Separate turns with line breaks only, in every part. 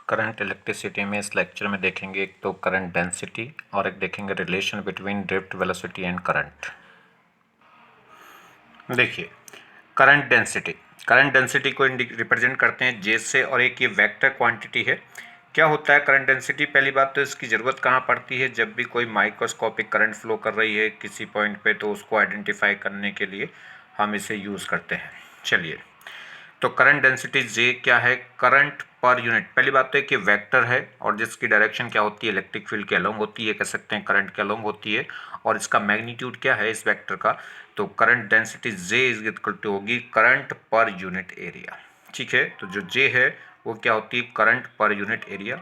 Current electricity में इस lecture में देखेंगे एक तो करंट डेंसिटी और एक देखेंगे relation between drift velocity and current. देखिए करंट डेंसिटी को रिप्रेजेंट करते हैं जे से और एक ये वेक्टर क्वांटिटी है। क्या होता है करंट डेंसिटी? पहली बात तो इसकी ज़रूरत कहाँ पड़ती है? जब भी कोई माइक्रोस्कोपिक करंट फ्लो कर रही है किसी पॉइंट पे तो उसको आइडेंटिफाई करने के लिए हम इसे यूज़ करते हैं। चलिए, तो करंट डेंसिटी जे क्या है? Current per unit. पहली बात तो है कि वेक्टर है और जिसकी डायरेक्शन क्या होती है? इलेक्ट्रिक फील्ड के अलोंग होती है, कह सकते हैं करंट के अलोंग होती है। और इसका मैग्नीट्यूड क्या है इस वेक्टर का? तो current density J is equal to होगी करंट पर यूनिट एरिया। ठीक है, तो जो जे है वो क्या होती है? Current per unit area.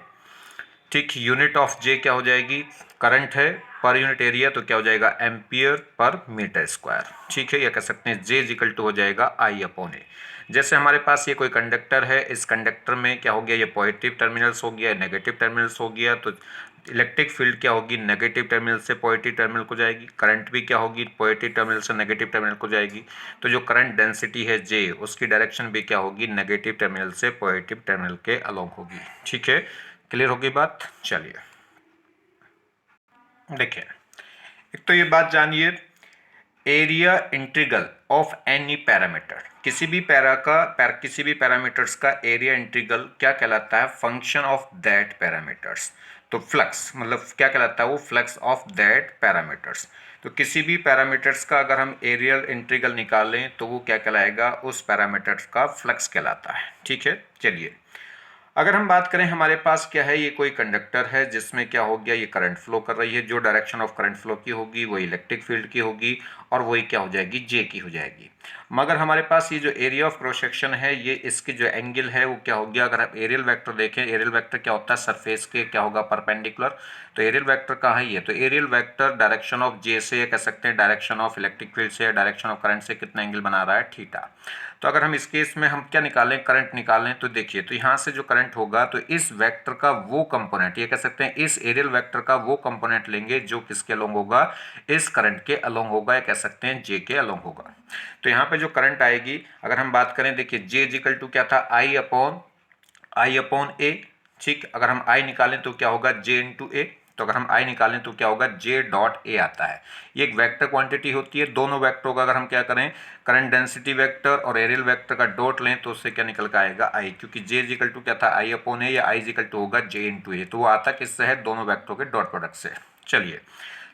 ठीक, यूनिट ऑफ जे क्या हो जाएगी? करंट है पर यूनिट एरिया तो क्या हो जाएगा? Ampere per metre square. ठीक है, या कह सकते हैं जे इक्वल टू हो जाएगा आई अपॉन ए। जैसे हमारे पास ये कोई कंडक्टर है, इस कंडक्टर में क्या हो गया? ये पॉजिटिव टर्मिनल्स हो गया, नेगेटिव टर्मिनल्स हो गया, तो इलेक्ट्रिक फील्ड क्या होगी? नेगेटिव टर्मिनल से पॉजिटिव टर्मिनल को जाएगी। करंट भी क्या होगी? पॉजिटिव टर्मिनल से नेगेटिव टर्मिनल को जाएगी। तो जो करंट डेंसिटी है जे, उसकी डायरेक्शन भी क्या होगी? नेगेटिव टर्मिनल से पॉजिटिव टर्मिनल के अलोंग होगी। ठीक है, क्लियर होगी बात? चलिए देखिए, एक तो ये बात जानिए, area integral of any parameter, किसी भी किसी भी पैरामीटर्स का एरिया इंटीग्रल क्या कहलाता है? Function of that parameters. तो फ्लक्स मतलब क्या कहलाता है? वो फ्लक्स ऑफ दैट पैरामीटर्स। तो किसी भी पैरामीटर्स का अगर हम एरियल इंटीग्रल निकालें तो वो क्या कहलाएगा? उस पैरामीटर्स का फ्लक्स कहलाता है। ठीक है, चलिए अगर हम बात करें, हमारे पास क्या है? ये कोई कंडक्टर है जिसमें क्या हो गया? ये करंट फ्लो कर रही है। जो डायरेक्शन ऑफ करंट फ्लो की होगी वो इलेक्ट्रिक फील्ड की होगी और वही क्या हो जाएगी? जे की हो जाएगी। मगर हमारे पास ये जो एरिया ऑफ क्रॉस सेक्शन है, ये इसकी जो एंगल है वो क्या हो गया? अगर आप एरियल वेक्टर देखें, एरियल वेक्टर क्या होता है? सरफेस के क्या होगा? परपेंडिकुलर। तो एरियल वेक्टर कहाँ है? ये तो एरियल वेक्टर डायरेक्शन ऑफ जे से, कह सकते हैं डायरेक्शन ऑफ इलेक्ट्रिक फील्ड से, डायरेक्शन ऑफ करंट से कितना एंगल बना रहा है? थीटा। तो अगर हम इस केस में हम क्या निकालें? करंट निकालें, तो देखिए, तो यहाँ से जो करंट होगा तो इस वेक्टर का वो कंपोनेंट, ये कह सकते हैं इस एरियल वेक्टर का वो कंपोनेंट लेंगे जो किसके अलोंग होगा? इस करंट के अलोंग होगा, या कह सकते हैं जे के अलोंग होगा। तो यहाँ पे जो करंट आएगी, अगर हम बात करें, देखिए जे इक्वल टू क्या था? आई अपॉन ए। ठीक, अगर हम आई निकालें तो क्या होगा? जे इंटू ए। तो अगर हम आई निकालें तो क्या होगा? जे डॉट ए आता है। ये एक वेक्टर क्वांटिटी होती है। दोनों वेक्टरों का अगर हम क्या करें, करंट डेंसिटी वेक्टर और एरियल वेक्टर का डॉट लें तो उससे क्या निकल कर आएगा? आई, क्योंकि जे इक्वल टू क्या था? आई अपॉन ए, या आई इक्वल टू होगा जे इंटू ए। तो वो आता किससे है? दोनों वेक्टरों के डॉट प्रोडक्ट से। चलिए,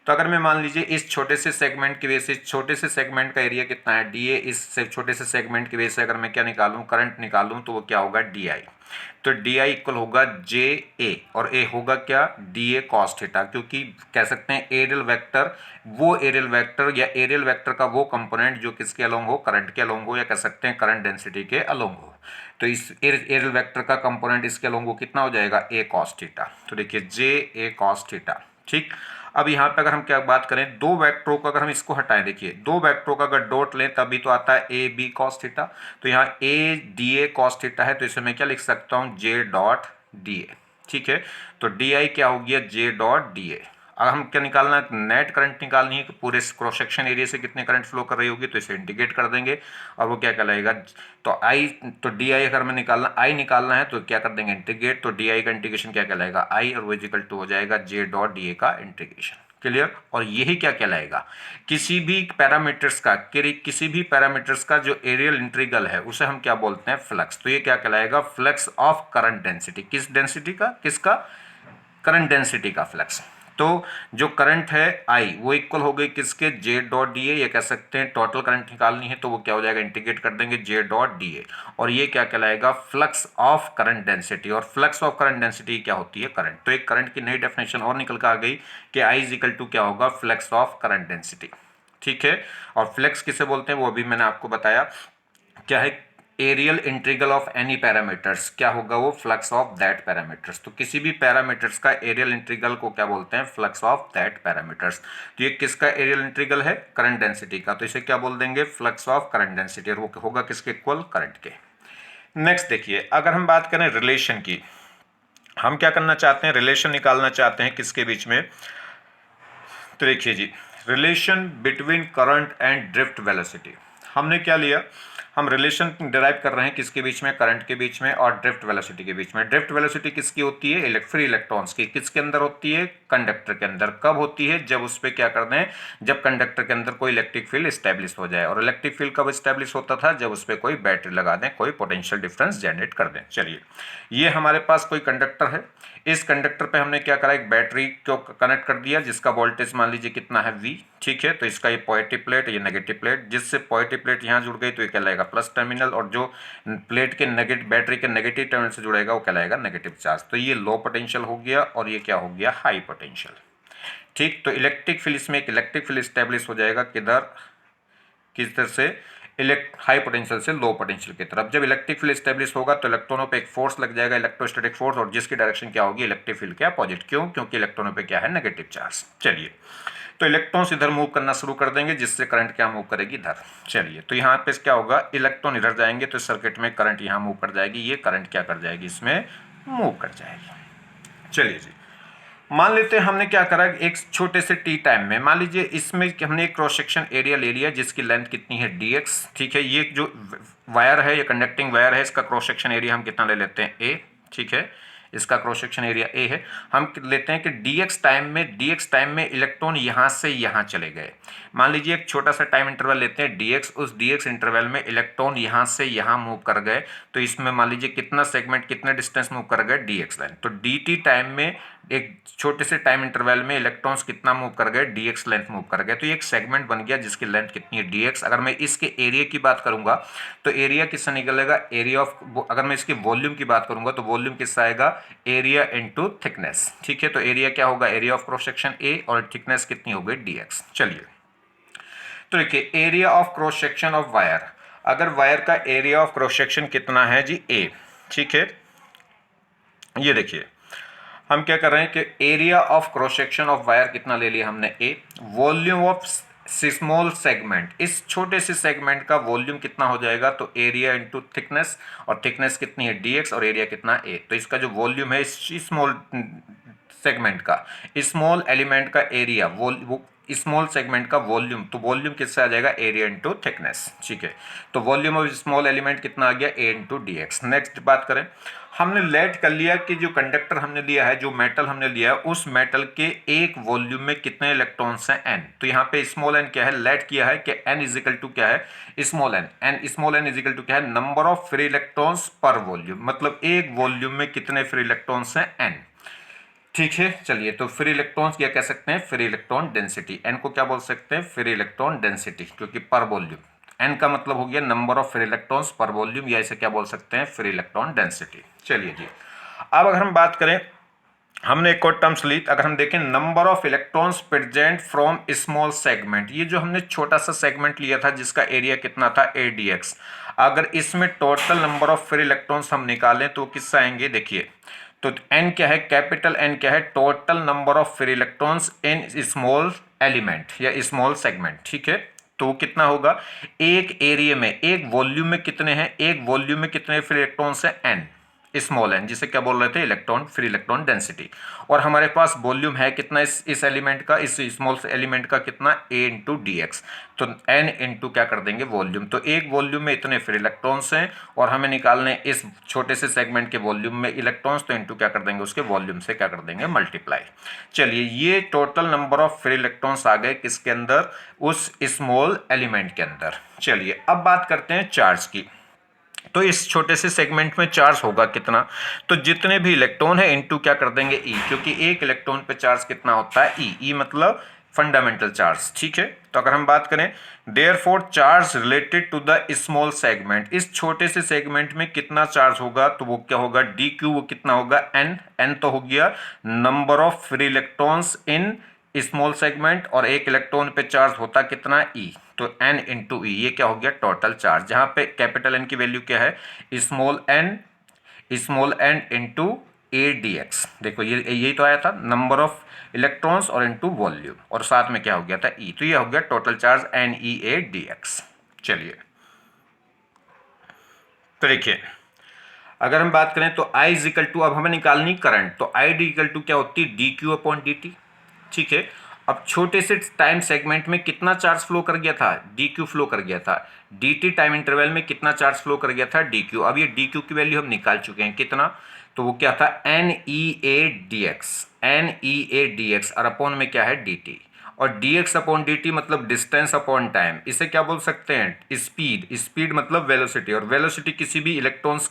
तो अगर मैं मान लीजिए इस छोटे से सेगमेंट की वजह से, छोटे से सेगमेंट का एरिया कितना है? D A. इस छोटे से सेगमेंट की वजह से अगर मैं क्या निकालूं? करंट निकालूं, तो वो क्या होगा? D I. तो डी आई इक्वल होगा जे ए, और ए होगा क्या? डी ए कॉस थीटा, क्योंकि कह सकते हैं एरियल वेक्टर, वो एरियल वेक्टर या एरियल वेक्टर का वो कंपोनेंट जो किसके अलोंग हो? करंट के अलोंग हो, या कह सकते हैं करंट डेंसिटी के अलोंग हो। तो इस एरियल वेक्टर का कंपोनेंट इसके अलोंग हो कितना हो जाएगा? ए कॉस थीटा। तो देखिए जे ए कॉस थीटा। ठीक, अब यहाँ पे अगर हम क्या बात करें, दो वेक्टरों का अगर हम इसको हटाएं, देखिए दो वेक्टरों का अगर डॉट लें तभी तो आता है ए बी कॉस थीटा। तो यहाँ A D A cos theta है, तो इसे मैं क्या लिख सकता हूँ? J dot D A. ठीक है, तो डी आई क्या हो गया? J dot D A. अब हम क्या निकालना है? नेट करंट निकालनी है कि पूरे क्रॉस सेक्शन एरिया से कितने करंट फ्लो कर रही होगी, तो इसे इंटीग्रेट कर देंगे और वो क्या कहलाएगा? तो आई, तो डी आई अगर हमें आई निकालना है तो क्या कर देंगे? इंटीग्रेट। तो डी आई का इंटीग्रेशन क्या कहलाएगा? आई, और वो इक्वल टू हो जाएगा जे डॉट डी ए का इंटीग्रेशन। क्लियर? और यही क्या कहलाएगा? किसी भी पैरामीटर्स का जो एरियल इंटीग्रल है उसे हम क्या बोलते हैं? फ्लक्स। तो ये क्या कहलाएगा? Flux of current density. किस डेंसिटी का? किसका? करंट डेंसिटी का फ्लक्स। तो जो करंट है आई, वो इक्वल हो गई किसके? जे डॉट डी ए, या कह सकते हैं टोटल करंट निकालनी है तो वो क्या हो जाएगा? इंटीग्रेट कर देंगे जे डॉट डी ए, और ये क्या कहलाएगा? Flux of current density. और फ्लक्स ऑफ करंट डेंसिटी क्या होती है? करंट। तो एक करंट की नई डेफिनेशन और निकल कर आ गई कि आई इज इक्वल टू क्या होगा? Flux of current density. ठीक है, और फ्लक्स किसे बोलते हैं वो भी मैंने आपको बताया। क्या है? Areal integral of any parameters क्या होगा? वो फ्लक्स ऑफ दैट पैरामीटर्स। तो किसी भी पैरामीटर्स का एरियल इंटीग्रल को क्या बोलते हैं? Flux of that parameters. तो ये किसका एरियल इंटीग्रल है? करंट डेंसिटी का, तो इसे क्या बोल देंगे? फ्लक्स ऑफ करंट डेंसिटी, और वो होगा किसके इक्वल? करंट के। नेक्स्ट देखिए, अगर हम बात करें रिलेशन की, हम क्या करना चाहते हैं? रिलेशन निकालना चाहते हैं किसके बीच में? तो देखिए जी, relation between current and drift velocity. हमने क्या लिया? हम रिलेशन डिराइव कर रहे हैं किसके बीच में, करंट के बीच में और ड्रिफ्ट वेलोसिटी के बीच में। ड्रिफ्ट वेलोसिटी किसकी होती है, फ्री इलेक्ट्रॉन्स की। किसके अंदर होती है, कंडक्टर के अंदर। कब होती है, जब उस पर क्या कर दें, जब कंडक्टर के अंदर कोई इलेक्ट्रिक फील्ड स्टैब्लिश हो जाए। और इलेक्ट्रिक फील्ड कब स्टैब्लिश होता था, जब उस पर कोई बैटरी लगा दें, कोई पोटेंशियल डिफरेंस जनरेट कर दें। चलिए, ये हमारे पास कोई कंडक्टर है, इस कंडक्टर पे हमने क्या करा, एक बैटरी को कनेक्ट कर दिया जिसका वोल्टेज मान लीजिए कितना है V, ठीक है। तो इसका ये पॉजिटिव प्लेट, ये नेगेटिव प्लेट, जिससे पॉजिटिव प्लेट यहाँ जुड़ गई तो ये कहलाएगा प्लस टर्मिनल, और जो प्लेट के नेगेटिव, बैटरी के नेगेटिव टर्मिनल से जुड़ेगा वो कहलाएगा नेगेटिव चार्ज। तो ये लो पोटेंशियल हो गया और ये क्या हो गया, हाई पोटेंशियल। ठीक, तो इलेक्ट्रिक फील्ड, इसमें एक इलेक्ट्रिक फील्ड स्टैब्लिश हो जाएगा किधर, किस तरह से, हाई पोटेंशियल से लो पोटेंशियल की तरफ। जब इलेक्ट्रिक फील्ड स्टैब्लिश होगा तो इलेक्ट्रॉनों पे एक फोर्स लग जाएगा, इलेक्ट्रोस्टैटिक फोर्स, और जिसकी डायरेक्शन क्या होगी, इलेक्ट्रिक फील्ड क्या, अपोजिट। क्यों, क्योंकि इलेक्ट्रॉनों पे क्या है, नेगेटिव चार्ज। चलिए, तो इलेक्ट्रॉन्स इधर मूव करना शुरू कर देंगे, जिससे करंट क्या मूव करेगी, इधर। चलिए, तो यहाँ पे क्या होगा, इलेक्ट्रॉन इधर जाएंगे तो सर्किट में करंट यहाँ मूव कर जाएगी, ये करंट क्या कर जाएगी, इसमें मूव कर जाएगी। चलिए जी, मान लेते हैं हमने क्या करा, एक छोटे से टी टाइम में, मान लीजिए इसमें हमने एक क्रॉस सेक्शन एरिया ले लिया जिसकी लेंथ कितनी है, dx, ठीक है। ये जो वायर है, ये कंडक्टिंग वायर है, इसका क्रॉस सेक्शन एरिया हम कितना ले लेते हैं, a, ठीक है। इसका क्रॉस सेक्शन एरिया a है। हम लेते हैं कि dx टाइम में इलेक्ट्रॉन यहाँ से यहाँ चले गए। मान लीजिए एक छोटा सा टाइम इंटरवल लेते हैं dx, उस dx इंटरवल में इलेक्ट्रॉन यहाँ से यहाँ मूव कर गए, तो इसमें मान लीजिए कितना सेगमेंट, कितने डिस्टेंस मूव कर गए, dx लाइन। तो dt टाइम में एक छोटे से टाइम इंटरवल में इलेक्ट्रॉन्स कितना मूव कर गए, dx लेंथ मूव कर गए। तो ये एक सेगमेंट बन गया जिसकी लेंथ कितनी है, dx। अगर मैं इसके एरिया की बात करूंगा तो एरिया किससे निकलेगा, एरिया ऑफ, अगर मैं इसकी वॉल्यूम की बात करूंगा तो वॉल्यूम किससे आएगा, एरिया इनटू थिकनेस, ठीक है। तो एरिया क्या होगा, area of cross section a, और थिकनेस कितनी हो गई, dx। चलिए, तो देखिए, area of cross section of wire, अगर वायर का एरिया ऑफ क्रॉस सेक्शन कितना है जी, a, ठीक है। ये देखिए, हम क्या कर रहे हैं कि area of cross section of wire कितना ले लिया हमने, a, volume of small segment, इस छोटे से सेगमेंट का वॉल्यूम कितना हो जाएगा, तो एरिया इनटू थिकनेस, और थिकनेस कितनी है, dx, और एरिया कितना, a। तो इसका जो वॉल्यूम है इस स्मॉल सेगमेंट का, स्मॉल एलिमेंट का एरिया, वो स्मॉल सेगमेंट का वॉल्यूम, तो वॉल्यूम किससे आ जाएगा, एरिया इनटू थिकनेस, ठीक है। तो वॉल्यूम ऑफ स्मॉल एलिमेंट कितना आ गया, a इनटू dx। नेक्स्ट बात करें, हमने लेट कर लिया कि जो कंडक्टर हमने लिया है, जो मेटल हमने लिया है, उस मेटल के एक वॉल्यूम में कितने इलेक्ट्रॉन्स हैं, n। तो यहाँ पे स्मॉल n क्या है, लेट किया है कि n इज इक्वल टू क्या है, small n small n is equal to क्या है, number of free electrons per volume, मतलब एक वॉल्यूम में कितने फ्री इलेक्ट्रॉन्स हैं, n, ठीक है। चलिए, तो फ्री इलेक्ट्रॉन्स क्या कह सकते हैं, फ्री इलेक्ट्रॉन डेंसिटी। n को क्या बोल सकते हैं, फ्री इलेक्ट्रॉन डेंसिटी, क्योंकि पर वॉल्यूम, n का मतलब हो गया number of free electrons per volume, या इसे क्या बोल सकते हैं, फ्री इलेक्ट्रॉन डेंसिटी। चलिए जी, अब अगर हम बात करें, हमने एक और टर्म्स ली, अगर हम देखें number of electrons present from small segment, ये जो हमने छोटा सा सेगमेंट लिया था जिसका एरिया कितना था, ADX, अगर इसमें total number of free electrons हम निकालें तो किससे आएंगे, देखिए, तो n क्या है, कैपिटल N क्या है, total number of free electrons in small element या स्मॉल सेगमेंट, ठीक है। तो कितना होगा, एक एरिया में, एक वॉल्यूम में कितने हैं, एक वॉल्यूम में कितने फ्री इलेक्ट्रॉन्स हैं, n, स्मॉल n, जिसे क्या बोल रहे थे, इलेक्ट्रॉन, फ्री इलेक्ट्रॉन डेंसिटी। और हमारे पास वॉल्यूम है कितना, इस एलिमेंट का, इस स्मॉल एलिमेंट का कितना, a इंटू dx। तो n इंटू क्या कर देंगे, वॉल्यूम। तो एक वॉल्यूम में इतने फ्री इलेक्ट्रॉन्स हैं और हमें निकालने इस छोटे से सेगमेंट के वॉल्यूम में इलेक्ट्रॉन्स, तो इंटू क्या कर देंगे, उसके वॉल्यूम से क्या कर देंगे, मल्टीप्लाई। चलिए, ये total number of free electrons आ गए किसके अंदर, उस स्मॉल एलिमेंट के अंदर। चलिए, अब बात करते हैं चार्ज की। तो इस छोटे से सेगमेंट में चार्ज होगा कितना, तो जितने भी इलेक्ट्रॉन है इनटू क्या कर देंगे, ई, क्योंकि एक इलेक्ट्रॉन पे चार्ज कितना होता है, ई मतलब फंडामेंटल चार्ज, ठीक है। तो अगर हम बात करें, therefore charge related to the small segment, इस छोटे से सेगमेंट में कितना चार्ज होगा, तो वो क्या होगा, डी क्यू, वो कितना होगा, एन तो हो गया number of free electrons in small segment, और एक इलेक्ट्रॉन पे चार्ज होता कितना, ई, तो n इंटू ई, ये क्या हो गया, टोटल चार्ज, जहां पे कैपिटल N की वैल्यू क्या है, स्मॉल n इंटू ADX। देखो, ये यही तो आया था, नंबर ऑफ इलेक्ट्रॉन्स और इंटू वॉल्यूम, और साथ में क्या हो गया था, E, तो ये हो गया टोटल चार्ज NEADX। चलिए, तो देखिए, अगर हम बात करें तो I इज इक्वल टू, अब हमें निकालनी करंट, तो I इक्वल टू क्या होती है, DQ अपॉन DT, ठीक है। अब छोटे से टाइम सेगमेंट में कितना चार्ज फ्लो कर गया था, डी क्यू फ्लो कर गया था। dt टाइम इंटरवल में कितना चार्ज फ्लो कर गया था, डी क्यू। अब ये डी क्यू की वैल्यू हम निकाल चुके हैं, कितना, तो वो क्या था, N E A D X, N E A D X, और अपॉन में क्या है, डी टी। और D X upon D T मतलब डिस्टेंस अपॉन टाइम। इसे क्या बोल सकते हैं, स्पीड। स्पीड मतलब वेलोसिटी, और वेलोसिटी किसी भी इलेक्ट्रॉन्स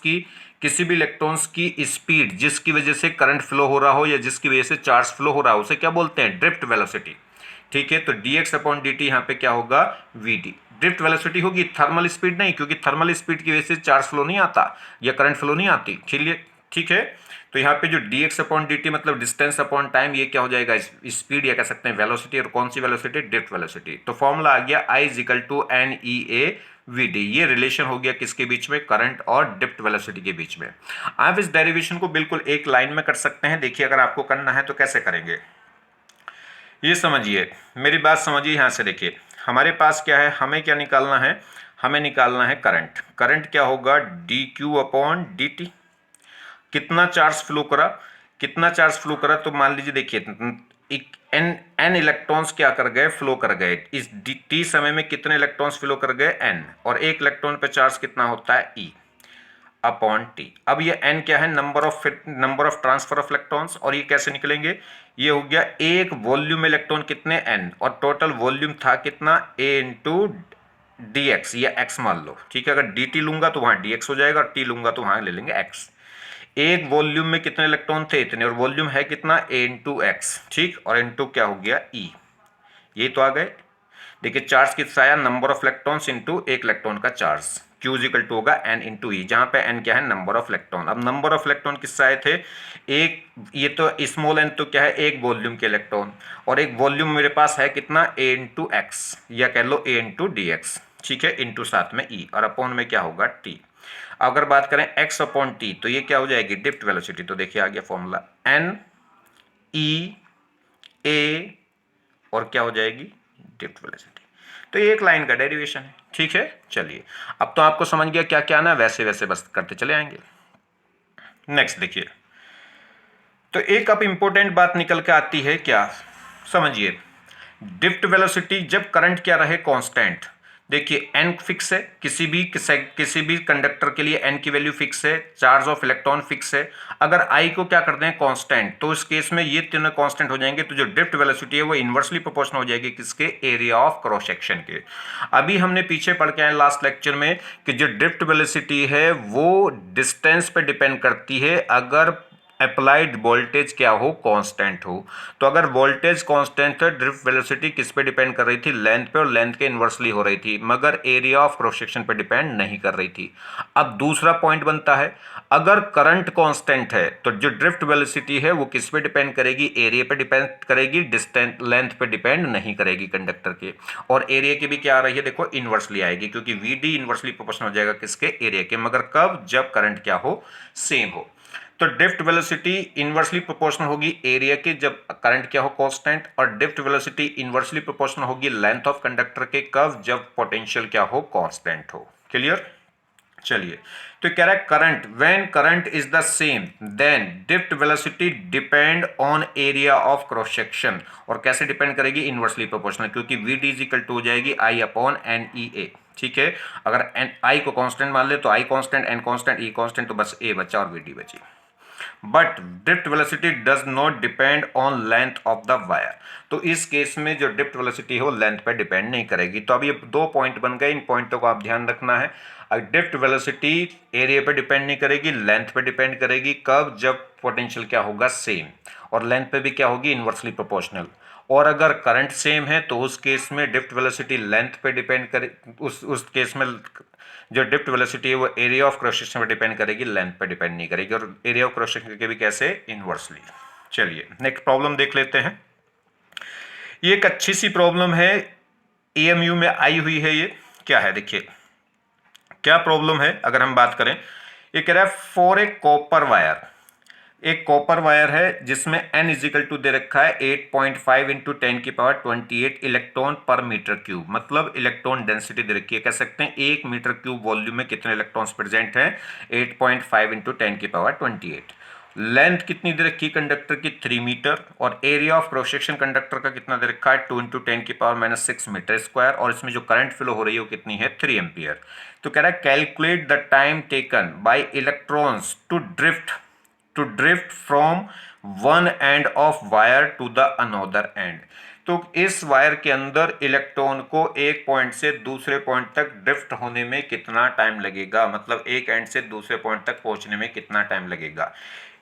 की स्पीड जिसकी वजह से करंट फ्लो हो रहा हो या जिसकी वजह से चार्ज फ्लो हो रहा हो, उसे क्या बोलते हैं, ड्रिफ्ट वेलोसिटी। ठीक है, तो D X upon D T यहाँ पे क्या होगा, वी डी। ड्रिफ्ट वेलोसिटी होगी, थर्मल स्पीड नहीं, क्योंकि थर्मल स्पीड की वजह से चार्ज फ्लो नहीं आता या करंट फ्लो नहीं आती। ठीक है, तो यहाँ पे जो D X upon D T मतलब डिस्टेंस अपॉन टाइम, ये क्या हो जाएगा, स्पीड या कह सकते हैं वेलोसिटी। और कौन सी वेलोसिटी, ड्रिफ्ट वेलोसिटी। तो फॉर्मूला आ गया I equal to N E A we D. ये रिलेशन हो गया किसके बीच में, करंट और ड्रिफ्ट वेलोसिटी के बीच में। आप इस डेरिवेशन को बिल्कुल एक लाइन में कर सकते हैं। देखिए, अगर आपको करना है तो कैसे करेंगे, ये समझिए, मेरी बात समझिए। यहाँ से देखिए, हमारे पास क्या है, हमें क्या निकालना है, हमें निकालना है करंट। करंट क्या होगा, D Q upon D T. कितना चार्ज फ्लो करा, कितना चार्ज फ्लो करा, तो मान लीजिए, देखिए एन इलेक्ट्रॉन्स क्या कर गए, फ्लो कर गए। इस टी समय में कितने इलेक्ट्रॉन्स फ्लो कर गए, एन, और एक इलेक्ट्रॉन पे चार्ज कितना होता है, ई अपॉन टी। अब ये एन क्या है, number of transfer of electrons, और ये कैसे निकलेंगे, ये हो गया एक वॉल्यूम में इलेक्ट्रॉन कितने, एन, और टोटल वॉल्यूम था कितना, ए इंटू डी एक्स, या एक्स मान लो। ठीक है, अगर डी टी लूंगा तो वहां डी एक्स हो जाएगा, और टी लूंगा तो वहां ले लेंगे एक्स। एक वॉल्यूम में कितने इलेक्ट्रॉन थे, इतने, और वॉल्यूम है कितना, ए इंटू एक्स। ठीक, और इंटू क्या हो गया, ई। ये तो आ गए। देखिए, चार्ज कितना आया, नंबर ऑफ इलेक्ट्रॉन्स इंटू एक इलेक्ट्रॉन का चार्ज, Q इक्वल टू होगा एन इंटू ई, जहां पे एन क्या है, नंबर ऑफ इलेक्ट्रॉन। अब नंबर ऑफ इलेक्ट्रॉन किससे आए थे, एक, ये तो स्मॉल एन तो क्या है, एक वॉल्यूम के इलेक्ट्रॉन, और एक वॉल्यूम मेरे पास है कितना, ए इंटू एक्स, या कह लो ए इंटू डी एक्स। ठीक है, इंटू साथ में ई, और अपॉन में क्या होगा, टी। अगर बात करें x अपॉन टी, तो ये क्या हो जाएगी, ड्रिफ्ट वेलोसिटी। तो देखिए, आ गया फॉर्मूला, एन ई ए, और क्या हो जाएगी, ड्रिफ्ट वेलोसिटी। तो ये एक लाइन का डेरिवेशन है। ठीक है, चलिए, अब तो आपको समझ गया क्या क्या ना, वैसे वैसे बस करते चले आएंगे। नेक्स्ट देखिए, तो एक अब इंपॉर्टेंट बात निकल के आती है, क्या, समझिए, ड्रिफ्ट वेलोसिटी जब करंट क्या रहे, कांस्टेंट। देखिए, n फिक्स है, किसी भी कंडक्टर के लिए n की वैल्यू फिक्स है, चार्ज ऑफ इलेक्ट्रॉन फिक्स है। अगर I को क्या कर दें, कांस्टेंट, तो इस केस में ये तीनों कांस्टेंट हो जाएंगे, तो जो ड्रिफ्ट वेलोसिटी है वो इनवर्सली प्रोपोर्शनल हो जाएगी किसके, एरिया ऑफ क्रॉस सेक्शन के। अभी हमने पीछे पढ़ के आए लास्ट लेक्चर में कि जो ड्रिफ्ट वेलोसिटी है वो डिस्टेंस पे डिपेंड करती है, अगर अप्लाइड वोल्टेज क्या हो, कांस्टेंट हो। तो अगर वोल्टेज कांस्टेंट है, ड्रिफ्ट वेलोसिटी किस पे डिपेंड कर रही थी, लेंथ पे, और लेंथ के इन्वर्सली हो रही थी, मगर एरिया ऑफ क्रॉस सेक्शन पे डिपेंड नहीं कर रही थी। अब दूसरा पॉइंट बनता है, अगर करंट कांस्टेंट है तो जो ड्रिफ्ट वेलोसिटी है वो किस पे डिपेंड करेगी, एरिया पे डिपेंड करेगी, डिस्टेंस लेंथ पे डिपेंड नहीं करेगी कंडक्टर के। और एरिया की भी क्या आ रही है, देखो, इन्वर्सली आएगी, क्योंकि वी डी इन्वर्सली प्रोपोर्शनल हो जाएगा किसके, एरिया के, मगर कब, जब करंट क्या हो, सेम हो। तो ड्रिफ्ट वेलोसिटी इनवर्सली प्रोपोर्शनल होगी एरिया के जब करंट क्या हो, कांस्टेंट, और ड्रिफ्ट वेलोसिटी इनवर्सली प्रोपोर्शनल होगी लेंथ ऑफ कंडक्टर के, कब, जब पोटेंशियल क्या हो, कांस्टेंट हो। क्लियर, चलिए, तो कह रहा है current, when current is the same then drift velocity depend on area of cross section. और कैसे डिपेंड करेगी, इनवर्सली प्रोपोर्शनल, क्योंकि v d is equal to हो जाएगी I upon n E A. ठीक है, अगर एन आई को कांस्टेंट मान ले तो I constant, n constant, e constant, तो बस ए बचा और वी डी बची। But drift velocity does not depend on length of the wire. तो इस केस में जो ड्रिफ्ट वेलोसिटी है वो लेंथ पर डिपेंड नहीं करेगी। तो अब ये दो पॉइंट बन गए, इन पॉइंटों को आप ध्यान रखना है। ड्रिफ्ट वेलोसिटी एरिया पे डिपेंड नहीं करेगी, लेंथ पे डिपेंड करेगी, कब, जब पोटेंशियल क्या होगा, सेम, और लेंथ पे भी क्या होगी, इनवर्सली प्रोपोर्शनल। और अगर करंट सेम है तो उस केस में ड्रिफ्ट वेलोसिटी लेंथ पे डिपेंड करे, उस केस में जो ड्रिफ्ट वेलोसिटी है वो एरिया ऑफ क्रॉस सेक्शन पे डिपेंड करेगी, लेंथ पे डिपेंड नहीं करेगी, और एरिया ऑफ क्रॉस सेक्शन के भी कैसे, इनवर्सली। चलिए, नेक्स्ट प्रॉब्लम देख लेते हैं। ये एक अच्छी सी प्रॉब्लम है, एएमयू में आई हुई है। ये क्या है, देखिए क्या प्रॉब्लम है। अगर हम बात करें, ये कह रहा है फॉर ए कॉपर वायर, एक कॉपर वायर है जिसमें n इजिकल टू दे रखा है 8.5 इंटू 10⁻28 इलेक्ट्रॉन पर मीटर क्यूब, मतलब इलेक्ट्रॉन डेंसिटी दे रखी है। कह सकते हैं 1 मीटर क्यूब वॉल्यूम में कितने इलेक्ट्रॉन्स प्रेजेंट हैं, 8.5 इंटू 10⁻28। लेंथ कितनी दे रखी कंडक्टर की 3 मीटर और area of cross section conductor का कितना दे रखा है 2 इंटू 10⁻⁻6 मीटर स्क्वायर और इसमें जो करंट फ्लो हो रही है वो कितनी है 3 एम्पियर। तो कह रहा है calculate the time taken by electrons to drift from one end of wire to the another end. तो इस वायर के अंदर इलेक्ट्रॉन को एक पॉइंट से दूसरे पॉइंट तक ड्रिफ्ट होने में कितना टाइम लगेगा, मतलब एक एंड से दूसरे पॉइंट तक पहुंचने में कितना टाइम लगेगा।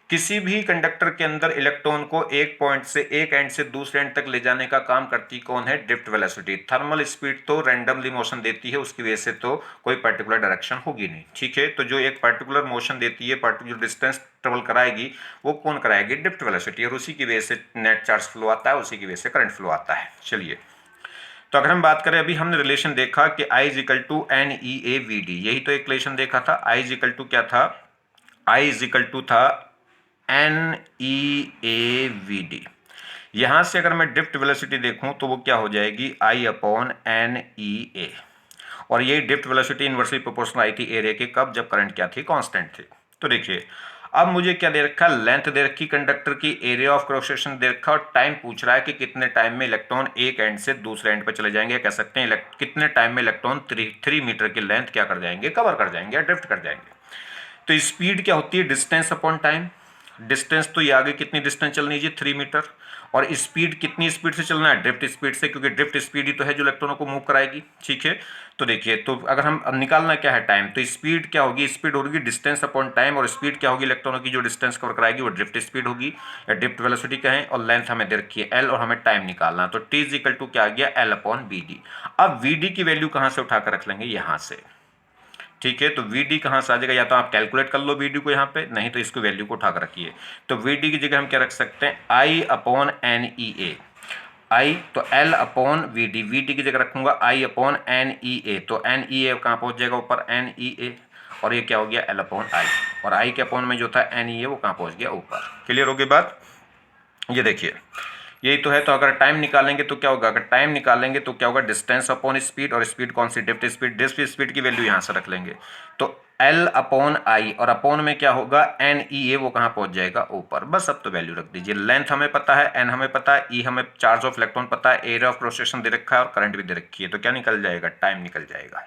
किसी भी कंडक्टर के अंदर इलेक्ट्रॉन को एक पॉइंट से एक एंड से दूसरे एंड तक ले जाने का काम करती कौन है, ड्रिफ्ट वेलोसिटी। थर्मल स्पीड तो रैंडमली मोशन देती है, उसकी वजह से तो कोई पर्टिकुलर डायरेक्शन होगी नहीं, ठीक है। तो जो एक पर्टिकुलर मोशन देती है, पर्टिकुलर डिस्टेंस ट्रेवल कराएगी, वो कौन कराएगी, ड्रिफ्ट वेलोसिटी, और उसी की वजह से नेट चार्ज फ्लो आता है, उसी की वजह से करंट फ्लो आता है। चलिए, तो अगर हम बात करें, अभी हमने रिलेशन देखा कि I is equal to N E A we d, यही तो एक रिलेशन देखा था। I इज इक्वल टू क्या था, I इज इक्वल टू था N E A we d. यहां से अगर मैं ड्रिफ्ट वेलोसिटी देखूं तो वो क्या हो जाएगी, I अपॉन एन ई ए, और ये ड्रिफ्ट वेलोसिटी इनवर्सली प्रोपोर्शनल आई थी एरिया के, कब, जब करंट क्या थी, कांस्टेंट थी। तो देखिए, अब मुझे क्या दे रखा, लेंथ दे रखी कंडक्टर की, एरिया ऑफ क्रॉस सेक्शन दे रखा, और टाइम पूछ रहा है कि कितने टाइम में इलेक्ट्रॉन एक एंड से दूसरे एंड पर चले जाएंगे, कह सकते हैं कितने टाइम में इलेक्ट्रॉन 3 मीटर की लेंथ क्या कर जाएंगे, कवर कर जाएंगे या ड्रिफ्ट कर जाएंगे। तो स्पीड क्या होती है, डिस्टेंस अपॉन टाइम। डिस्टेंस तो ये आगे कितनी डिस्टेंस चलनी है जी, 3 मीटर, और स्पीड कितनी स्पीड से चलना है, ड्रिफ्ट स्पीड से, क्योंकि ड्रिफ्ट स्पीड ही तो है जो इलेक्ट्रॉनों को मूव कराएगी, ठीक है। तो देखिए, तो अगर हम अब निकालना क्या है टाइम, तो स्पीड क्या होगी, स्पीड होगी डिस्टेंस अपॉन टाइम, और स्पीड क्या होगी, इलेक्ट्रॉनों की जो डिस्टेंस कवर कराएगी वो ड्रिफ्ट स्पीड होगी या ड्रिफ्ट वेलोसिटी कहें, और लेंथ हमें दे रखी है एल, और हमें टाइम निकालना, तो टी इज इक्वल टू क्या आ गया, एल अपॉन बी डी। अब वी डी की वैल्यू कहां से उठाकर रख लेंगे, यहां से, ठीक है। तो वी डी कहाँ से आ जाएगा, या तो आप कैलकुलेट कर लो वी डी को यहाँ पे, नहीं तो इसको वैल्यू को उठा कर रखिए। तो वी डी की जगह हम क्या रख सकते हैं, आई upon n E A, I तो l upon v d, v d की जगह रखूंगा आई अपॉन एन ई ए, तो एन ई ए कहाँ पहुंच जाएगा ऊपर, एन ई ए, और ये क्या हो गया एल अपॉन आई, और आई के अपॉन में जो था एन ई ए वो कहाँ पहुंच गया ऊपर। क्लियर हो गई बात, ये देखिए यही तो है। तो अगर टाइम निकालेंगे तो क्या होगा, अगर टाइम निकालेंगे तो क्या होगा, डिस्टेंस अपॉन स्पीड, और स्पीड कौन सी, ड्रिफ्ट स्पीड, ड्रिफ्ट स्पीड की वैल्यू यहां से रख लेंगे, तो एल अपॉन आई, और अपॉन में क्या होगा, एन ई ए, वो कहां पहुंच जाएगा ऊपर। बस अब तो वैल्यू रख दीजिए, लेंथ हमें पता है, एन हमें पता है, ई हमें चार्ज ऑफ इलेक्ट्रॉन पता है, एरिया ऑफ क्रॉस सेक्शन दे रखा है, और करंट भी दे रखी है, तो क्या निकल जाएगा, टाइम निकल जाएगा।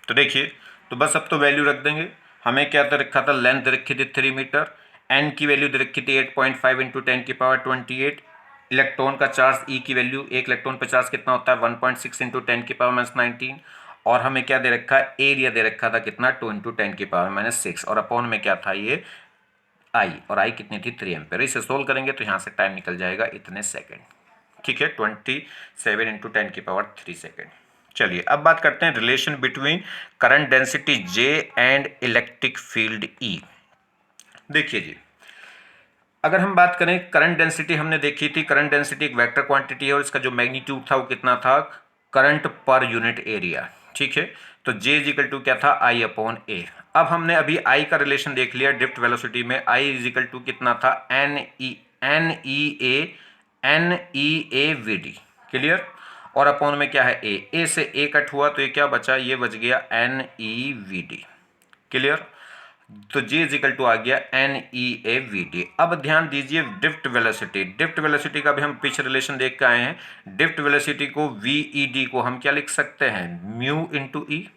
तो देखिए, तो बस अब तो वैल्यू रख देंगे। हमें क्या दे रखा था, लेंथ दे रखी थी 3 मीटर, एन की वैल्यू दे रखी थी 8.5 इंटू 10⁻28, इलेक्ट्रॉन का चार्ज ई की वैल्यू, एक इलेक्ट्रॉन पर चार्ज कितना होता है 1.6 इंटू 10⁻⁻19, और हमें क्या दे रखा है, एरिया दे रखा था कितना 2 इंटू 10⁻⁻6, और अपॉन में क्या था ये आई, और आई कितनी थी 3 एम्पेयर। इसे सोल्व करेंगे तो यहाँ से टाइम निकल जाएगा इतने सेकेंड, ठीक है, 27 इंटू 10⁻³ सेकेंड। चलिए, अब बात करते हैं relation between current density J and electric field E. देखिए जी, अगर हम बात करें करंट डेंसिटी, हमने देखी थी करंट डेंसिटी एक वेक्टर क्वांटिटी है, और इसका जो मैग्नीट्यूड था वो कितना था, करंट पर यूनिट एरिया, ठीक है। तो J इज इक्वल टू क्या था, I अपॉन ए। अब हमने अभी I का रिलेशन देख लिया ड्रिफ्ट वेलोसिटी में, I इज इक्वल टू कितना था, N E A we d, clear, और अपॉन में क्या है ए से ए कट हुआ तो ये क्या बचा, ये बच गया n e v d, clear. तो J इज इक्वल टू आ गया n E A we d. अब ध्यान दीजिए ड्रिफ्ट वेलोसिटी, ड्रिफ्ट वेलोसिटी का भी हम पीछे रिलेशन देख के आए हैं। ड्रिफ्ट वेलोसिटी को वी ई डी को हम क्या लिख सकते हैं, म्यू इंटू ई,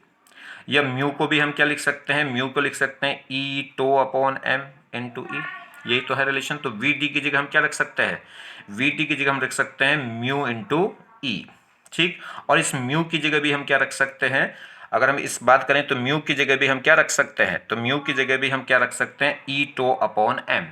या म्यू को भी हम क्या लिख सकते हैं, म्यू को लिख सकते हैं ई टो अपॉन एम इंटू ई, यही तो है रिलेशन। तो वी डी की जगह हम क्या रख सकते हैं, वी डी की जगह हम रख सकते हैं म्यू इंटू ई, ठीक। और इस म्यू की जगह भी हम क्या रख सकते हैं, अगर हम इस बात करें तो म्यू की जगह भी हम क्या रख सकते हैं, तो म्यू की जगह भी हम क्या रख सकते हैं, ई टो अपॉन एम,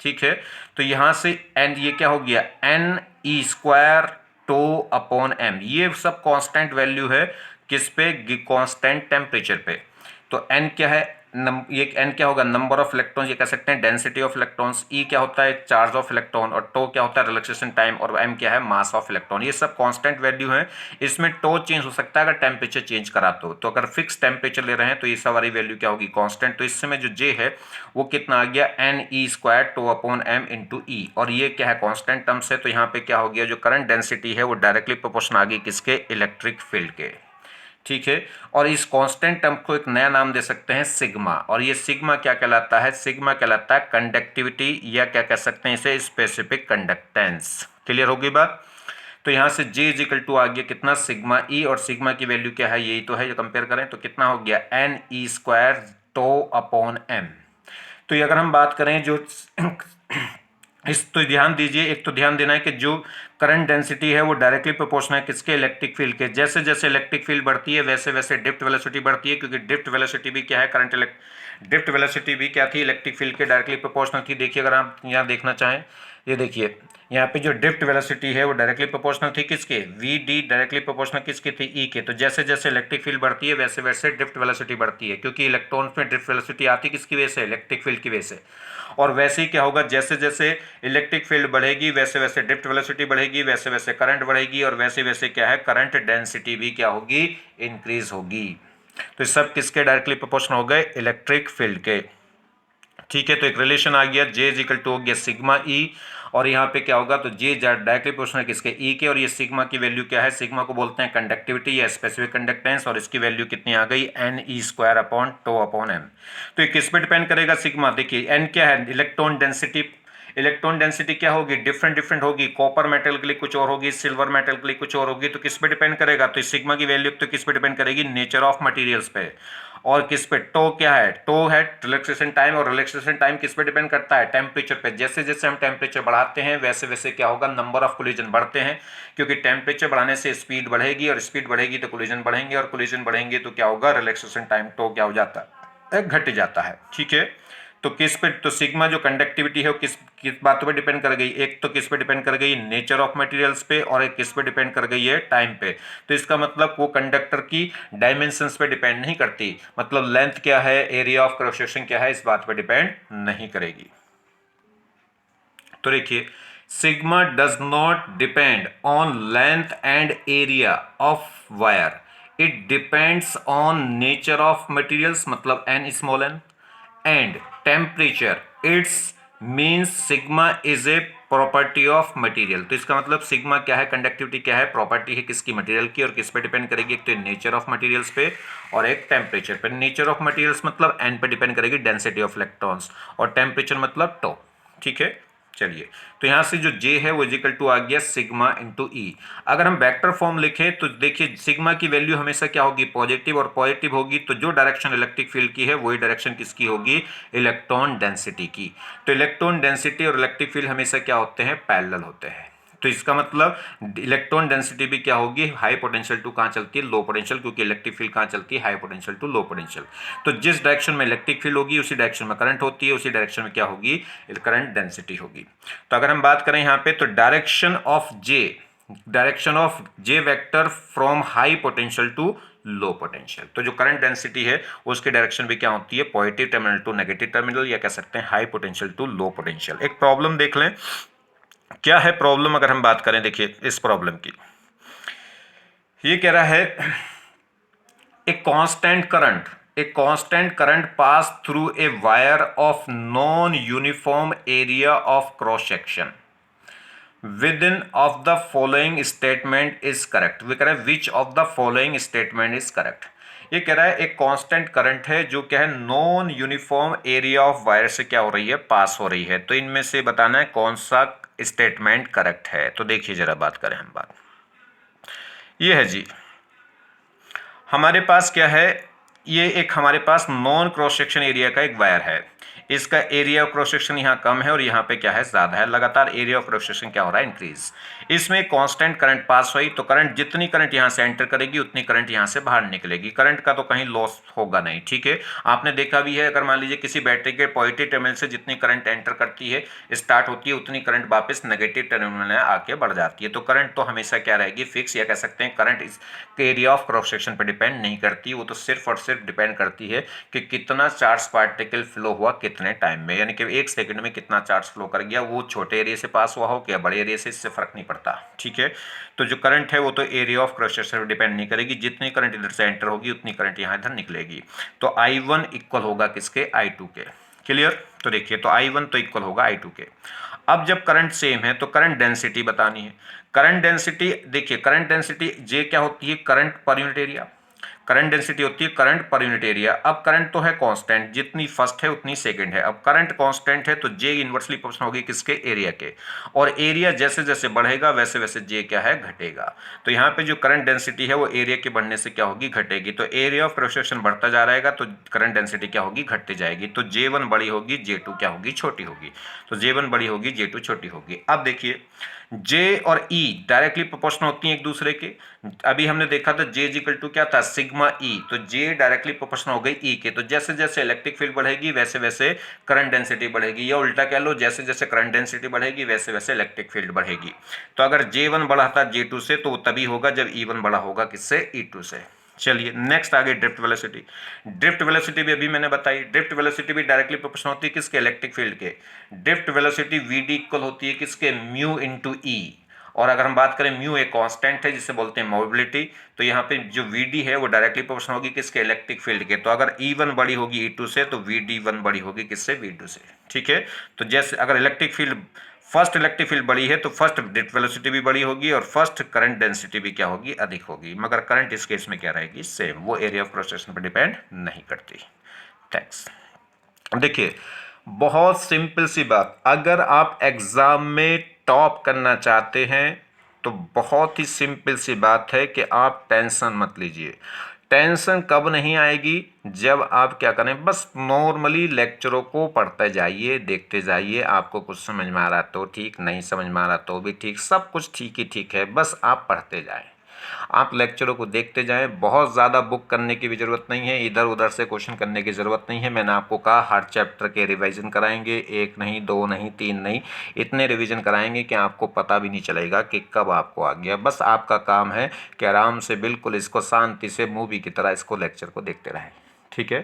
ठीक है। तो यहां से एंड ये क्या हो गया, n e square tau upon m, ये सब कांस्टेंट वैल्यू है किस पे, कांस्टेंट टेम्परेचर पे। तो एन क्या है, ये एन क्या होगा, नंबर ऑफ इलेक्ट्रॉन्स, ये कह सकते हैं डेंसिटी ऑफ इलेक्ट्रॉन्स, ई क्या होता है, चार्ज ऑफ इलेक्ट्रॉन, और टो क्या होता है, रिलैक्सेशन टाइम, और एम क्या है, मास ऑफ इलेक्ट्रॉन। ये सब कांस्टेंट वैल्यू है। इसमें टो चेंज हो सकता है अगर टेम्परेचर चेंज करा तो अगर फिक्स टेम्परेचर ले रहे हैं तो ये सारी वैल्यू क्या होगी, कांस्टेंट। तो इसमें जो जे है वो कितना आ गया, n e square tau upon m into e, और ये क्या है, कांस्टेंट टर्म्स है। तो यहाँ पे क्या हो गया, जो करंट डेंसिटी है वो डायरेक्टली प्रोपोर्शनल आ गई किसके, इलेक्ट्रिक फील्ड के, ठीक है। और इस कांस्टेंट टर्म को एक नया नाम दे सकते हैं सिग्मा, और ये सिग्मा क्या कहलाता है, सिग्मा कहलाता है कंडक्टिविटी, या क्या कह सकते हैं इसे, स्पेसिफिक कंडक्टेंस। क्लियर होगी बात। तो यहाँ से J इज इक्वल टू आ गया कितना, सिग्मा E, और सिग्मा की वैल्यू क्या है, यही तो है, जो कंपेयर करें तो कितना हो गया, NE² टो अपॉन m। तो ये अगर हम बात करें जो इस, तो ध्यान दीजिए, एक तो ध्यान देना है कि जो करंट डेंसिटी है वो डायरेक्टली प्रोपोर्शनल है किसके, इलेक्ट्रिक फील्ड के। जैसे जैसे इलेक्ट्रिक फील्ड बढ़ती है वैसे वैसे ड्रिफ्ट वेलोसिटी बढ़ती है, क्योंकि ड्रिफ्ट वेलोसिटी भी क्या है, ड्रिफ्ट वेलोसिटी भी क्या थी, इलेक्ट्रिक फील्ड के डायरेक्टली प्रोपोर्शनल थी। देखिए अगर आप यहाँ देखना चाहें, ये देखिए यहाँ पे जो ड्रिफ्ट वेलोसिटी है वो डायरेक्टली प्रोपोर्शनल थी किसके, वी डी डायरेक्टली प्रोपोर्शनल किसकी थी, ई के। तो जैसे जैसे इलेक्ट्रिक फील्ड बढ़ती है वैसे वैसे ड्रिफ्ट वेलोसिटी बढ़ती है, क्योंकि इलेक्ट्रॉन में ड्रिफ्ट वेलोसिटी आती किसकी वजह से, इलेक्ट्रिक फील्ड की वजह से। और वैसे ही क्या होगा, जैसे जैसे इलेक्ट्रिक फील्ड बढ़ेगी वैसे वैसे ड्रिफ्ट वेलोसिटी बढ़ेगी, वैसे वैसे करंट बढ़ेगी, और वैसे वैसे क्या है, करंट डेंसिटी भी क्या होगी, इंक्रीज होगी। तो सब किसके डायरेक्टली प्रोपोर्शनल हो गए, इलेक्ट्रिक फील्ड के। ठीक है, तो एक रिलेशन आ गया, J इज इक्वल टू हो गया सिग्मा E, और यहाँ पे क्या होगा, तो J डायरेक्टली प्रोपोर्शनल किसके, E के, और ये सिग्मा की वैल्यू क्या है, सिग्मा को बोलते हैं कंडक्टिविटी या स्पेसिफिक कंडक्टेंस, और इसकी वैल्यू कितनी आ गई, NE² upon to upon m। तो ये किस पे डिपेंड करेगा सिग्मा, देखिए n क्या है, इलेक्ट्रॉन डेंसिटी। इलेक्ट्रॉन डेंसिटी क्या होगी, डिफरेंट डिफरेंट होगी, कॉपर मेटल के लिए कुछ और होगी, सिल्वर मेटल के लिए कुछ और होगी। तो किस पे डिपेंड करेगा, तो सिग्मा की वैल्यू तो किस पे डिपेंड करेगी, नेचर ऑफ मटेरियल्स पे। और किस पे, टो क्या है, टो है रिलैक्सेशन टाइम, और रिलैक्सेशन टाइम किस पे डिपेंड करता है, टेम्परेचर पे। जैसे जैसे हम टेम्परेचर बढ़ाते हैं वैसे वैसे क्या होगा, नंबर ऑफ कोलिजन बढ़ते हैं, क्योंकि टेम्परेचर बढ़ाने से स्पीड बढ़ेगी, और स्पीड बढ़ेगी तो कोलिजन बढ़ेंगे, और कोलिजन बढ़ेंगे तो क्या होगा, रिलैक्सेशन टाइम टो क्या हो जाता है, घट जाता है। ठीक है, तो किस पे, तो सिग्मा जो कंडक्टिविटी है वो किस किस बातों पे डिपेंड कर गई, एक तो किस पे डिपेंड कर गई, नेचर ऑफ मटेरियल्स पे, और एक किस पे डिपेंड कर गई है, टाइम पे। तो इसका मतलब वो कंडक्टर की डायमेंशंस पे डिपेंड नहीं करती, मतलब लेंथ क्या है, एरिया ऑफ क्रॉस सेक्शन क्या है, इस बात पे डिपेंड नहीं करेगी। तो देखिए, sigma does not depend on length and area of wire, it depends on nature of materials, मतलब n small n, and temperature. It's means sigma is a property of material. तो इसका मतलब सिग्मा क्या है, कंडक्टिविटी क्या है, property है किसकी, मटेरियल की, और किस पे डिपेंड करेगी, एक तो नेचर ऑफ मटेरियल्स पे और एक टेम्परेचर पे। नेचर ऑफ मटेरियल्स मतलब एन पे डिपेंड करेगी, डेंसिटी ऑफ इलेक्ट्रॉन्स, और टेम्परेचर मतलब टो। ठीक है, चलिए, तो यहां से जो J है वो इक्वल टू आ गया सिग्मा इंटू E। अगर हम वेक्टर फॉर्म लिखें तो देखिए सिग्मा की वैल्यू हमेशा क्या होगी, पॉजिटिव, और पॉजिटिव होगी तो जो डायरेक्शन इलेक्ट्रिक फील्ड की है वही डायरेक्शन किसकी होगी, इलेक्ट्रॉन डेंसिटी की। तो इलेक्ट्रॉन डेंसिटी और इलेक्ट्रिक फील्ड हमेशा क्या होते हैं, पैरेलल होते हैं। तो इसका मतलब इलेक्ट्रॉन डेंसिटी भी क्या होगी, हाई पोटेंशियल टू कहाँ चलती है, लो पोटेंशियल, क्योंकि इलेक्ट्रिक फील्ड कहाँ चलती है, high potential to low potential. तो जिस डायरेक्शन में इलेक्ट्रिक फील्ड होगी उसी डायरेक्शन में करंट होती है, उसी डायरेक्शन में क्या होगी, करंट डेंसिटी होगी। तो अगर हम बात करें यहाँ पे, तो direction of J vector from high potential to low potential, तो जो करंट डेंसिटी है उसकी डायरेक्शन भी क्या होती है, positive terminal to negative terminal, या कह सकते हैं high potential to low potential. एक प्रॉब्लम देख लें, क्या है प्रॉब्लम, अगर हम बात करें, देखिए इस प्रॉब्लम की, ये कह रहा है a constant current pass through a wire of non-uniform area of cross section within of the following statement is correct। वो कह रहा है which of the following statement is correct। ये कह रहा है एक कांस्टेंट करंट है जो क्या है, non uniform area of wire से क्या हो रही है, पास हो रही है। तो इनमें से बताना है कौन सा स्टेटमेंट करेक्ट है। तो देखिए जरा बात करें हम, बात ये है जी, हमारे पास क्या है, ये एक हमारे पास नॉन क्रॉस सेक्शन एरिया का एक वायर है, इसका एरिया ऑफ क्रॉस सेक्शन यहाँ कम है और यहाँ पे क्या है, ज़्यादा है। लगातार एरिया ऑफ क्रॉस सेक्शन क्या हो रहा है, इंक्रीज। इसमें कांस्टेंट करंट पास हुई तो करंट, जितनी करंट यहाँ से एंटर करेगी उतनी करंट यहाँ से बाहर निकलेगी। करंट का तो कहीं लॉस होगा नहीं। ठीक है, आपने देखा भी है, अगर मान लीजिए किसी बैटरी के पॉजिटिव टर्मिनल से जितनी करंट एंटर करती है, स्टार्ट होती है, उतनी करंट वापस नेगेटिव टर्मिनल में आके बढ़ जाती है। तो करंट तो हमेशा क्या रहेगी, फिक्स, या कह सकते हैं करंट इस एरिया ऑफ क्रॉस सेक्शन पर डिपेंड नहीं करती, वो तो सिर्फ और सिर्फ डिपेंड करती है कि कितना चार्ज पार्टिकल फ्लो हुआ कितने टाइम में, यानी कि एक सेकंड में कितना चार्ज फ्लो कर गया, वो छोटे एरिया से पास हुआ हो या बड़े एरिया से, इससे फर्क नहीं पड़ता। ठीक है, तो जो करंट है वो तो एरिया ऑफ क्रॉस सेक्शन पर डिपेंड नहीं करेगी, जितनी करंट इधर से एंटर होगी उतनी करंट यहाँ इधर निकलेगी। तो I1 इक्वल होगा किसके, I2 के। क्लियर, तो देखिए, तो I1 तो इक्वल होगा I2 के। अब जब करंट सेम है तो करंट डेंसिटी बतानी है। करंट डेंसिटी देखिए, करंट डेंसिटी J क्या होती है, current per unit area. Current density होती है करंट पर यूनिट एरिया। अब करंट तो है कांस्टेंट, जितनी फर्स्ट है उतनी सेकंड है। अब करंट कांस्टेंट है तो जे इनवर्सली प्रोपोर्शनल होगी किसके, एरिया के, और एरिया जैसे जैसे बढ़ेगा वैसे वैसे जे क्या है, घटेगा। तो यहाँ पे जो करंट डेंसिटी है वो एरिया के बढ़ने से क्या होगी, घटेगी। तो एरिया ऑफ क्रॉस सेक्शन बढ़ता जा रहेगा तो करंट डेंसिटी क्या होगी, घटती जाएगी। तो J1 बड़ी होगी, J2 क्या होगी, छोटी होगी। तो J1 बड़ी होगी, J2 छोटी होगी। अब देखिए J और E डायरेक्टली प्रोपोर्शनल होती हैं एक दूसरे के। अभी हमने देखा था J इक्वल टू क्या था, सिग्मा E। तो J डायरेक्टली प्रोपोर्शनल हो गई E के। तो जैसे जैसे इलेक्ट्रिक फील्ड बढ़ेगी वैसे वैसे करंट डेंसिटी बढ़ेगी, या उल्टा कह लो जैसे जैसे करंट डेंसिटी बढ़ेगी वैसे वैसे इलेक्ट्रिक फील्ड बढ़ेगी। तो अगर J1 बढ़ा था J2 से तो वो तभी होगा जब E1 बड़ा होगा किससे, E2 से। चलिए नेक्स्ट आगे ड्रिफ्ट वेलोसिटी। ड्रिफ्ट वेलोसिटी भी अभी मैंने बताई, ड्रिफ्ट वेलोसिटी भी डायरेक्टली प्रोपोर्शनल होती है किसके, इलेक्ट्रिक फील्ड के। ड्रिफ्ट वेलोसिटी वीडी इक्वल होती है किसके, म्यू इंटू ई। और अगर हम बात करें म्यू एक कांस्टेंट है जिसे बोलते हैं मोबिलिटी, तो यहाँ पे जो वीडी है वो डायरेक्टली प्रोपोर्शनल होगी किसके, इलेक्ट्रिक फील्ड के। तो अगर E1 बड़ी होगी E2 से तो VD1 बड़ी होगी किससे, V2 से। ठीक है, तो जैसे अगर electric field first electric field बड़ी है तो फर्स्ट ड्रिफ्ट वेलोसिटी भी बड़ी होगी और फर्स्ट करंट डेंसिटी भी क्या होगी, अधिक होगी। मगर करंट इस केस में क्या रहेगी, सेम, वो एरिया ऑफ क्रॉस सेक्शन पर डिपेंड नहीं करती। थैंक्स। देखिए बहुत सिंपल सी बात, अगर आप एग्जाम में टॉप करना चाहते हैं तो बहुत ही सिंपल सी बात है कि आप टेंशन मत लीजिए। टेंशन कब नहीं आएगी, जब आप क्या करें, बस नॉर्मली लेक्चरों को पढ़ते जाइए, देखते जाइए। आपको कुछ समझ में आ रहा तो ठीक, नहीं समझ में आ रहा तो भी ठीक, सब कुछ ठीक ही ठीक है, बस आप पढ़ते जाएं। आप लेक्चरों को देखते जाएं, बहुत ज़्यादा बुक करने की भी ज़रूरत नहीं है, इधर उधर से क्वेश्चन करने की ज़रूरत नहीं है। मैंने आपको कहा हर चैप्टर के रिवीजन कराएंगे, एक नहीं, दो नहीं, तीन नहीं, इतने रिवीजन कराएंगे कि आपको पता भी नहीं चलेगा कि कब आपको आ गया। बस आपका काम है कि आराम से बिल्कुल इसको शांति से मूवी की तरह इसको लेक्चर को देखते रहें। ठीक है,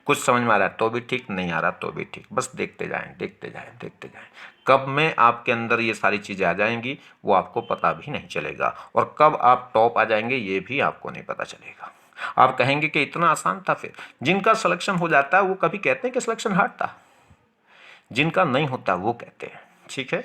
कुछ समझ में आ रहा है तो भी ठीक, नहीं आ रहा तो भी ठीक, बस देखते जाएं, देखते जाएं, देखते जाएं। कब में आपके अंदर ये सारी चीज़ें आ जाएंगी वो आपको पता भी नहीं चलेगा, और कब आप टॉप आ जाएंगे ये भी आपको नहीं पता चलेगा। आप कहेंगे कि इतना आसान था। फिर जिनका सिलेक्शन हो जाता है वो कभी कहते हैं कि सिलेक्शन हार्ड था, जिनका नहीं होता वो कहते हैं। ठीक है,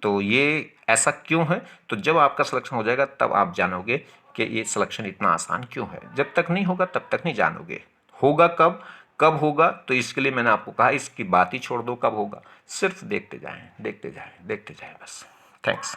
तो ये ऐसा क्यों है, तो जब आपका सिलेक्शन हो जाएगा तब आप जानोगे कि ये सिलेक्शन इतना आसान क्यों है। जब तक नहीं होगा तब तक नहीं जानोगे। होगा कब, कब होगा, तो इसके लिए मैंने आपको कहा इसकी बात ही छोड़ दो कब होगा, सिर्फ देखते जाएं, देखते जाएं, देखते जाएं, बस। थैंक्स।